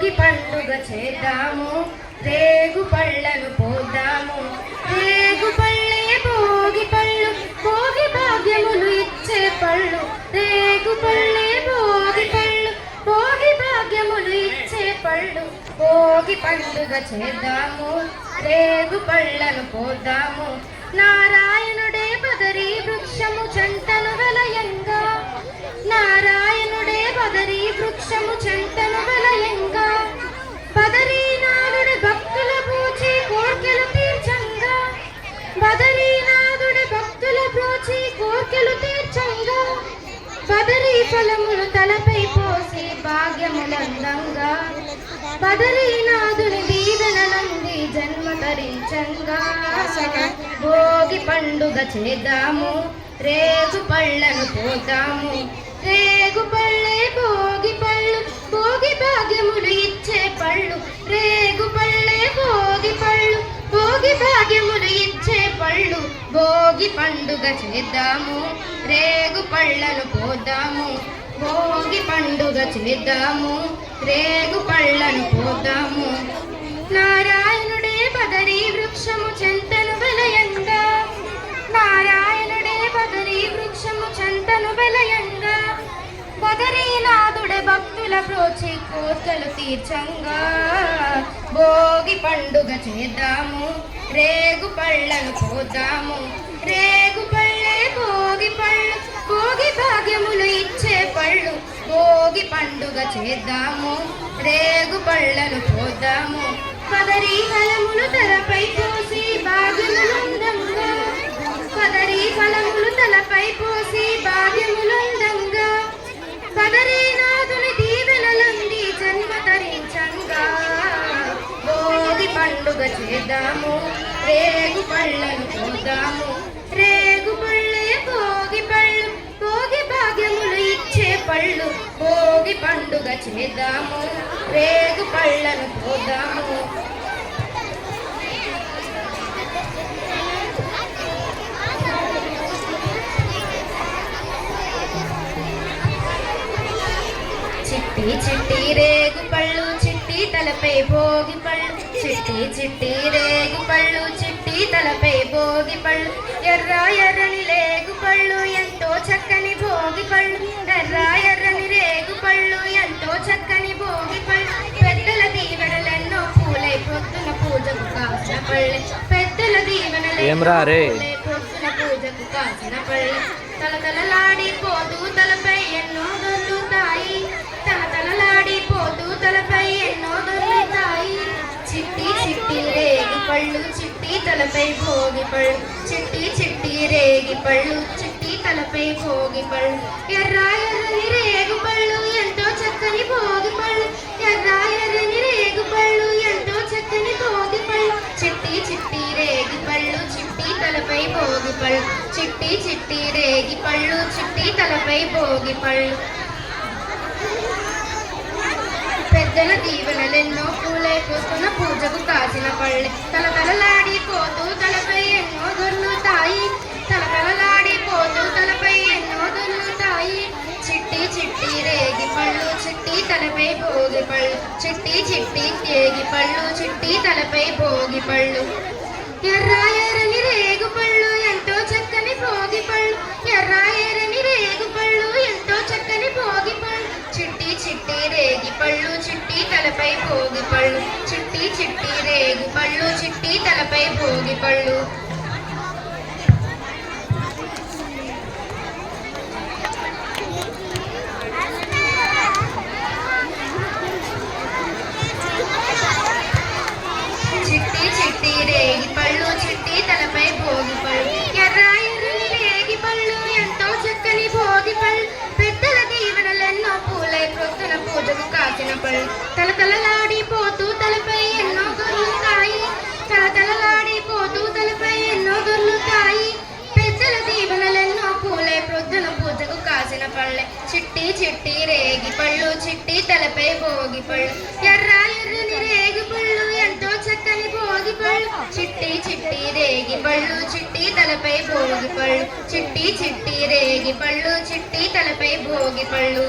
భోగి పండుగ చేద్దాము, రేగు పళ్ళను పోద్దాము. రేగు పళ్ళే భోగి పళ్ళు, భోగి భాగ్యములు ఇచ్చే పళ్ళు. రేగు పళ్ళే భోగి పళ్ళు, భోగి భాగ్యములు ఇచ్చే పళ్ళు. భోగి పండుగ చేద్దాము, రేగు పళ్ళను పోద్దాము. నారాయణుడే బదరీ వృక్షము చెంతను వెలయంగా, నారాయణుడే బదరీ వృక్షము చెంతను వెలయంగా. బదరీనాథుడి భక్తుల పూచి కోర్కెలు తీర్చంగా, బదరీనాథుడి భక్తుల పూచి కోర్కెలు తీర్చంగా. బదరీ ఫలములు తలపై పోసి భాగ్యములందంగా, బదరీనాథుని దీవెనలంది జన్మ తరించంగా. భోగి పండుగ చేద్దాము, రేగు పళ్ళను పోద్దాము. రేగు పళ్ళే భోగి పళ్ళు, భోగి భాగ్యములు ఇచ్చే పళ్ళు. రేగు పళ్ళే భోగి పళ్ళు, భోగి భాగ్యములు ఇచ్చే పళ్ళు. భోగి పండుగ చేద్దాము, రేగు పళ్ళను పోద్దాము. భోగి పండుగ చేద్దాము, రేగు పళ్ళను పోద్దాము. నారాయణుడే బదరీ వృక్షము చెంతను వెలయంగా, నారాయణుడే బదరీ వృక్షము చెంతను వెలయంగా. బదరీనాథుడే భక్తుల ప్రోచి కోర్కెలు తీర్చంగా. భోగి పండుగ చేద్దాము, రేగు పళ్ళను పోద్దాము. రేగు పళ్ళే భోగి పళ్ళు, భోగి భాగ్యములు ఇచ్చే పళ్ళు. భోగి పండుగ చేద్దాము, రేగు పళ్ళను పోద్దాము. బదరీ ఫలములు తలపై పోసి భాగ్యములందంగా, బదరీ ఫలములు తలపై పోసి భాగ్యములందంగా. బదరీనాథుని దీవెనలంది జన్మ తరించంగా. భోగి పండుగ చేద్దాము, రేగు పళ్ళను పోద్దాము. రేగు పళ్ళే భోగి పళ్ళు, భోగి భాగ్యములు ఇచ్చే పళ్ళు. భోగి పండుగ చేద్దాము, రేగు పళ్ళను పోద్దాము. చిట్టి చిట్టి రేగు పళ్ళు, చిట్టి తలపై భోగి పళ్ళు. చిట్టి చిట్టి రేగు పళ్ళు, చిట్టి తలపై భోగి పళ్ళు. ఎర్ర ఎర్రని రేగు పళ్ళు, ఎంతో చక్కని భోగి పళ్ళు. ఎర్ర ఎర్రని రేగు పళ్ళు, ఎంతో చక్కని భోగి పళ్ళు. పెద్దల దీవెనలెన్నో పూలై పొద్దున పూజకు కాసిన పళ్ళె. పెద్దల దీవెనలెన్నో పూలై పొద్దున పూజకు కాసిన పళ్ళె. తలతలలాడిపోతూ తలపై ఎన్నో దొర్లుతాయి, తలతలలాడిపోతూ తలపై ఎన్నో దొర్లుతాయి. చిట్టి చిట్టి రేగి పళ్ళు, చిట్టి తలపై భోగి పళ్ళు. చిట్టి చిట్టి రేగి పళ్ళు, చిట్టి తలపై భోగి పళ్ళు. ఎర్ర ఎర్రని రేగు పళ్ళు, ఎంతో చక్కని భోగి పళ్ళు. ఎర్ర ఎర్రని రేగు పళ్ళు, ఎంతో చక్కని భోగి పళ్ళు. చిట్టి చిట్టి రేగి పళ్ళు, చిట్టి తలపై భోగి పళ్ళు. చిట్టి చిట్టి రేగి పళ్ళు, చిట్టి తలపై భోగి పళ్ళు. పెద్దల దీవెనలెన్నో పూలై పోతున్న పూజకు కాసిన పళ్ళె. తలతలలాడిపోతూ తలపై ఎన్నో దొర్లుతాయి, తలతలలాడిపోతూ తలపై ఎన్నో దొర్లుతాయి. చిట్టి చిట్టి రేగి పళ్ళు, చిట్టి తలపై భోగి పళ్ళు. చిట్టి చిట్టి రేగి పళ్ళు, చిట్టి తలపై భోగి పళ్ళు. ఎర్ర ఎర్రని రేగు పళ్ళు, ఎంతో చక్కని భోగి పళ్ళు. ఎర్ర ఎర్రని రేగు పళ్ళు, ఎంతో చక్కని భోగి పళ్ళు. చిట్టి చిట్టి రేగి పళ్ళు, చిట్టి తలపై భోగి పళ్ళు. చిట్టి చిట్టి రేగి పళ్ళు, చిట్టి తలపై భోగి పళ్ళు. చిట్టి చిట్టి రేగి పళ్ళు, చిట్టి తలపై భోగి పళ్ళు. ఎర్ర ఎర్రని రేగి పళ్ళు, ఎంతో చక్కని భోగి పళ్ళు. పెద్దల దీవెనలెన్నో పూలై ప్రొద్దున పూజకు కాసిన పళ్ళు. తలతలలాడిపోతూ తలపై ఎన్నో దొర్లుతాయి, తలతలలాడిపోతూ తలపై ఎన్నో దొర్లుతాయి. పెద్దల దీవెనలెన్నో పూలై ప్రొద్దున పూజకు కాసిన పళ్ళె. చిట్టి చిట్టి రేగి పళ్ళు, చిట్టి తలపై భోగి పళ్ళు. ఎర్ర ఎర్రని రేగి పళ్ళు, ఎంతో చక్కని భోగి పళ్ళు. చిట్టి చిట్టి రేగి పళ్ళు, చిట్టి తలపై భోగి పళ్ళు. చిట్టి చిట్టి రేగి పళ్ళు, చిట్టి తలపై భోగి పళ్ళు.